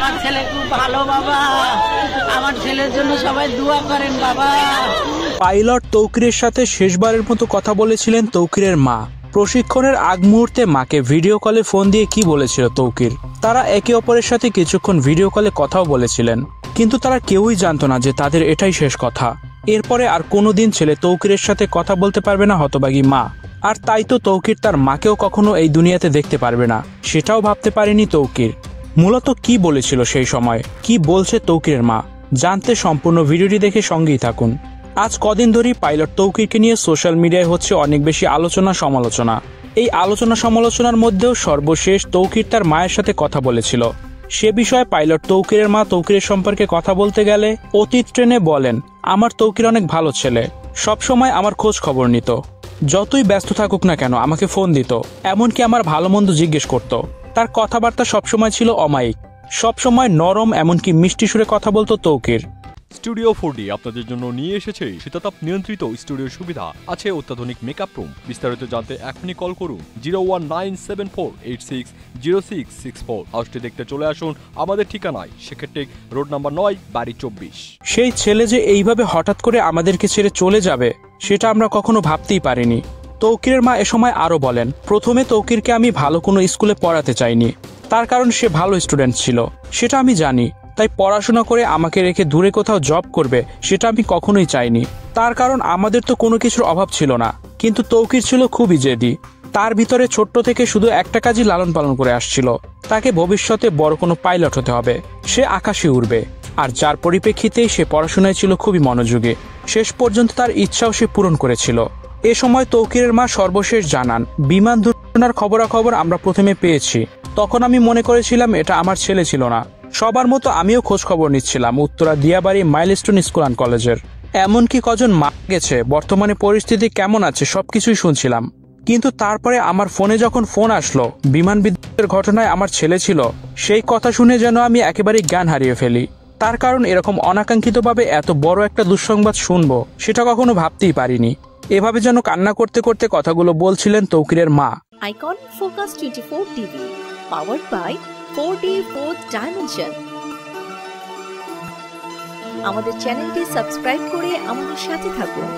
আমার ছেলে খুব ভালো বাবা, আমার ছেলের জন্য সবাই দোয়া করেন বাবা। পাইলট তৌকিরের সাথে শেষবারের মতো কথা বলেছিলেন তৌকিরের মা। প্রশিক্ষণের আগ মুহূর্তে মাকে ভিডিও কলে ফোন দিয়ে কি বলেছিল তৌকির। তারা একে অপরের সাথে কিছুক্ষণ ভিডিও কলে কথাও বলেছিলেন, কিন্তু তারা কেউই জানতো না যে তাদের এটাই শেষ কথা। এরপরে আর কোনোদিন ছেলে তৌকিরের সাথে কথা বলতে পারবে না হতবাগী মা। আর তাই তো তৌকির তার মাকেও কখনো এই দুনিয়াতে দেখতে পারবে না, সেটাও ভাবতে পারেনি তৌকির। মূলত কি বলেছিল সেই সময়, কি বলছে তৌকিরের মা, জানতে সম্পূর্ণ ভিডিওটি দেখে সঙ্গেই থাকুন। আজ কদিন ধরেই পাইলট তৌকিরকে নিয়ে সোশ্যাল মিডিয়ায় হচ্ছে অনেক বেশি আলোচনা সমালোচনা। এই আলোচনা সমালোচনার মধ্যেও সর্বশেষ তৌকির তার মায়ের সাথে কথা বলেছিল। সে বিষয়ে পাইলট তৌকিরের মা তৌকিরের সম্পর্কে কথা বলতে গেলে অতীত ট্রেনে বলেন, আমার তৌকির অনেক ভালো ছেলে, সবসময় আমার খোঁজ খবর নিত, যতই ব্যস্ত থাকুক না কেন আমাকে ফোন দিত, এমনকি আমার ভালো মন্দ জিজ্ঞেস করত। তার কথাবার্তা সবসময় ছিল অমায়িক, সবসময় নরম, এমনকি মিষ্টি সুরে কথা বলতো তৌকির। স্টুডিও 4D আপনাদের জন্য নিয়ে এসেছে শীতাতাপ নিয়ন্ত্রিত স্টুডিও সুবিধা, আছে অত্যাধুনিক মেকআপ রুম। বিস্তারিত জানতে এখনই কল করুন 01974860664। হাউসটি দেখতে চলে আসুন আমাদের ঠিকানায় সেক্ষেত্রে রোড নাম্বার 9 বাড়ি 24। সেই ছেলে যে এইভাবে হঠাৎ করে আমাদেরকে ছেড়ে চলে যাবে সেটা আমরা কখনো ভাবতেই পারিনি। তৌকিরের মা এ সময় আরো বলেন, প্রথমে তৌকিরকে আমি ভালো কোনো স্কুলে পড়াতে চাইনি, তার কারণ সে ভালো স্টুডেন্ট ছিল, সেটা আমি জানি। তাই পড়াশোনা করে আমাকে রেখে দূরে কোথাও জব করবে সেটা আমি কখনোই চাইনি। তার কারণ আমাদের তো কোনো কিছুর অভাব ছিল না, কিন্তু তৌকির ছিল খুবই জেদি। তার ভিতরে ছোট্ট থেকে শুধু একটা কাজই লালন পালন করে আসছিল, তাকে ভবিষ্যতে বড় কোনো পাইলট হতে হবে, সে আকাশে উড়বে। আর যার পরিপ্রেক্ষিতেই সে পড়াশোনায় ছিল খুবই মনোযোগী। শেষ পর্যন্ত তার ইচ্ছাও সে পূরণ করেছিল। এ সময় তৌকিরের মা সর্বশেষ জানান, বিমান দুর্ঘটনার খবরাখবর আমরা প্রথমে পেয়েছি, তখন আমি মনে করেছিলাম এটা আমার ছেলে ছিল না। সবার মতো আমিও খোঁজ খবর নিচ্ছিলাম Uttara Diabari milestone school and কলেজের, এমনকি কজন মারা গেছে, বর্তমানে পরিস্থিতি কেমন আছে সবকিছুই শুনছিলাম। কিন্তু তারপরে আমার ফোনে যখন ফোন আসলো বিমান বিধ্বস্তের ঘটনায় আমার ছেলে ছিল, সেই কথা শুনে যেন আমি একেবারেই জ্ঞান হারিয়ে ফেলি। তার কারণ এরকম অনাকাঙ্ক্ষিতভাবে এত বড় একটা দুঃসংবাদ শুনবো সেটা কখনো ভাবতেই পারিনি। এভাবে যেন কান্না করতে করতে কথাগুলো বলছিলেন তৌকিরের মা। Icon focus 24 TV, powered by 4D Fourth Dimension। আমাদের চ্যানেলটি সাবস্ক্রাইব করে আমাদের সাথে থাকুন।